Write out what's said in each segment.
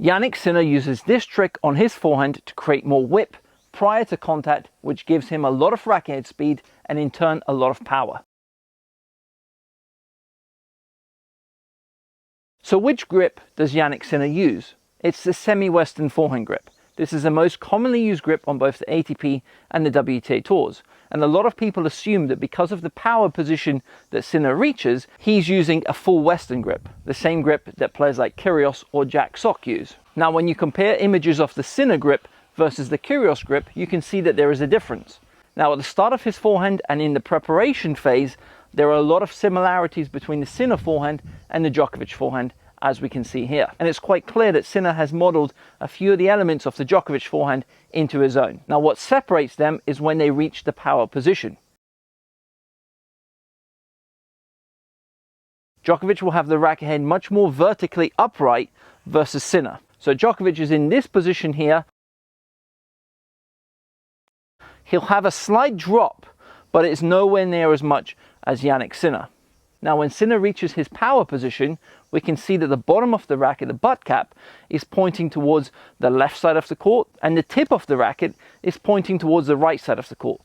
Jannik Sinner uses this trick on his forehand to create more whip prior to contact, which gives him a lot of racket head speed and in turn a lot of power. So which grip does Jannik Sinner use? It's the semi-western forehand grip. This is the most commonly used grip on both the ATP and the WTA tours. And a lot of people assume that because of the power position that Sinner reaches, he's using a full western grip, the same grip that players like Kyrgios or Jack Sock use. Now when you compare images of the Sinner grip versus the Kyrgios grip, you can see that there is a difference. Now at the start of his forehand and in the preparation phase, there are a lot of similarities between the Sinner forehand and the Djokovic forehand, as we can see here. And it's quite clear that Sinner has modeled a few of the elements of the Djokovic forehand into his own. Now what separates them is when they reach the power position. Djokovic will have the racket head much more vertically upright versus Sinner. So Djokovic is in this position here. He'll have a slight drop, but it's nowhere near as much as Jannik Sinner. Now when Sinner reaches his power position, we can see that the bottom of the racket, the butt cap, is pointing towards the left side of the court, and the tip of the racket is pointing towards the right side of the court.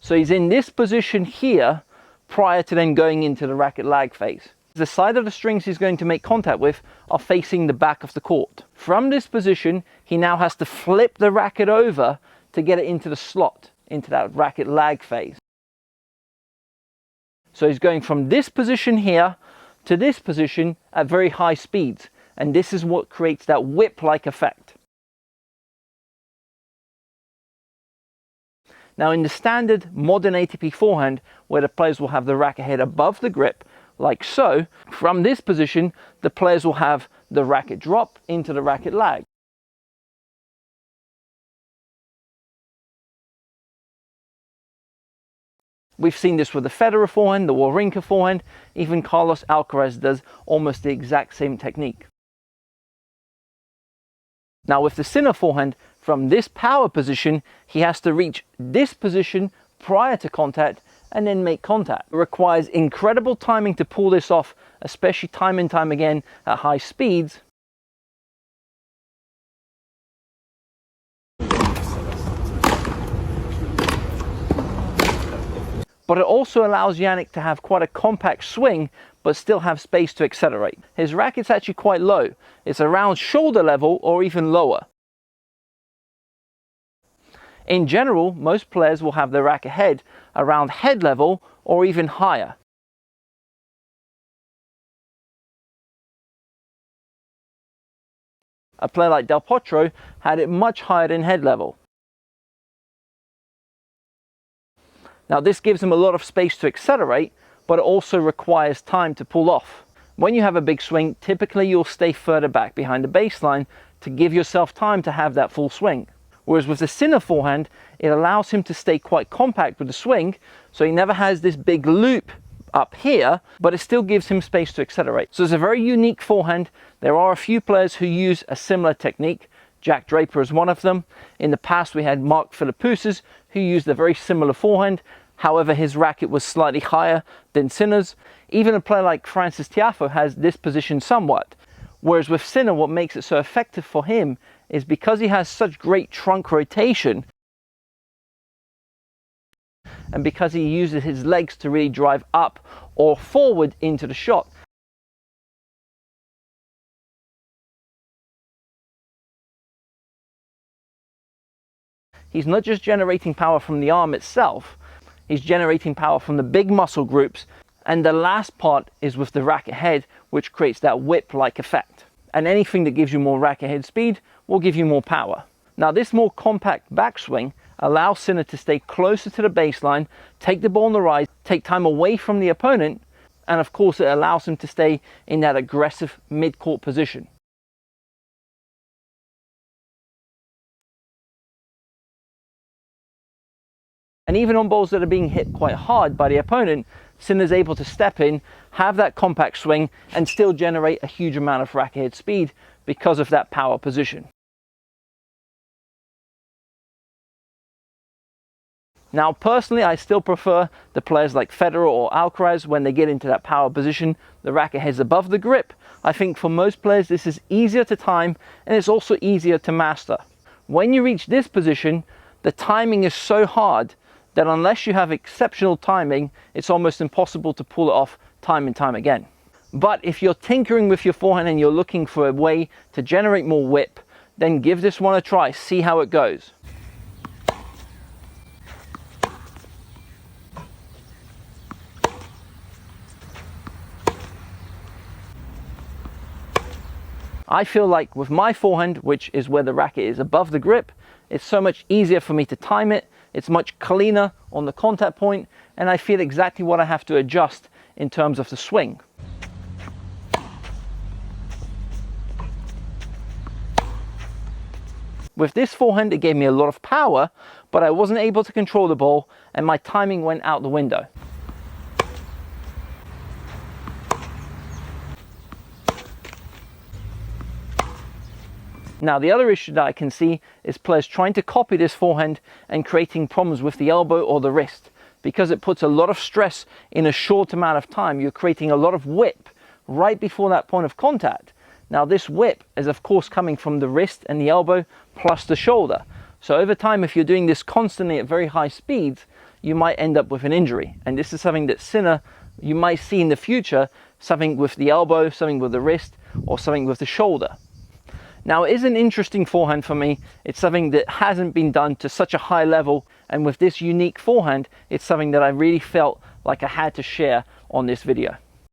So he's in this position here prior to then going into the racket lag phase. The side of the strings he's going to make contact with are facing the back of the court. From this position, he now has to flip the racket over to get it into the slot, into that racket lag phase. So he's going from this position here to this position at very high speeds, and this is what creates that whip-like effect. Now in the standard modern ATP forehand, where the players will have the racket head above the grip, like so, from this position, the players will have the racket drop into the racket lag. We've seen this with the Federer forehand, the Wawrinka forehand, even Carlos Alcaraz does almost the exact same technique. Now with the Sinner forehand, from this power position, he has to reach this position prior to contact and then make contact. It requires incredible timing to pull this off, especially time and time again at high speeds. But it also allows Jannik to have quite a compact swing, but still have space to accelerate. His racket's actually quite low. It's around shoulder level or even lower. In general, most players will have their racket head around head level or even higher. A player like Del Potro had it much higher than head level. Now this gives him a lot of space to accelerate, but it also requires time to pull off. When you have a big swing, typically you'll stay further back behind the baseline to give yourself time to have that full swing. Whereas with the Sinner forehand, it allows him to stay quite compact with the swing, so he never has this big loop up here, but it still gives him space to accelerate. So it's a very unique forehand. There are a few players who use a similar technique. Jack Draper is one of them. In the past we had Mark Philippoussis, who used a very similar forehand. However, his racket was slightly higher than Sinner's. Even a player like Francis Tiafoe has this position somewhat. Whereas with Sinner, what makes it so effective for him is because he has such great trunk rotation, and because he uses his legs to really drive up or forward into the shot. He's not just generating power from the arm itself, he's generating power from the big muscle groups, and the last part is with the racket head, which creates that whip-like effect. And anything that gives you more racket head speed will give you more power. Now this more compact backswing allows Sinner to stay closer to the baseline, take the ball on the rise, take time away from the opponent, and of course it allows him to stay in that aggressive mid-court position. And even on balls that are being hit quite hard by the opponent, Sinner's able to step in, have that compact swing, and still generate a huge amount of racket head speed because of that power position. Now personally, I still prefer the players like Federer or Alcaraz. When they get into that power position, the racket heads above the grip. I think for most players this is easier to time, and it's also easier to master. When you reach this position, the timing is so hard that unless you have exceptional timing, it's almost impossible to pull it off time and time again. But if you're tinkering with your forehand and you're looking for a way to generate more whip, then give this one a try, see how it goes. I feel like with my forehand, which is where the racket is above the grip, it's so much easier for me to time it. It's much cleaner on the contact point, and I feel exactly what I have to adjust in terms of the swing. With this forehand, it gave me a lot of power, but I wasn't able to control the ball, and my timing went out the window. Now the other issue that I can see is players trying to copy this forehand and creating problems with the elbow or the wrist. Because it puts a lot of stress in a short amount of time, you're creating a lot of whip right before that point of contact. Now this whip is of course coming from the wrist and the elbow plus the shoulder. So over time, if you're doing this constantly at very high speeds, you might end up with an injury. And this is something that Sinner, you might see in the future, something with the elbow, something with the wrist, or something with the shoulder. Now it is an interesting forehand for me. It's something that hasn't been done to such a high level, and with this unique forehand, it's something that I really felt like I had to share on this video.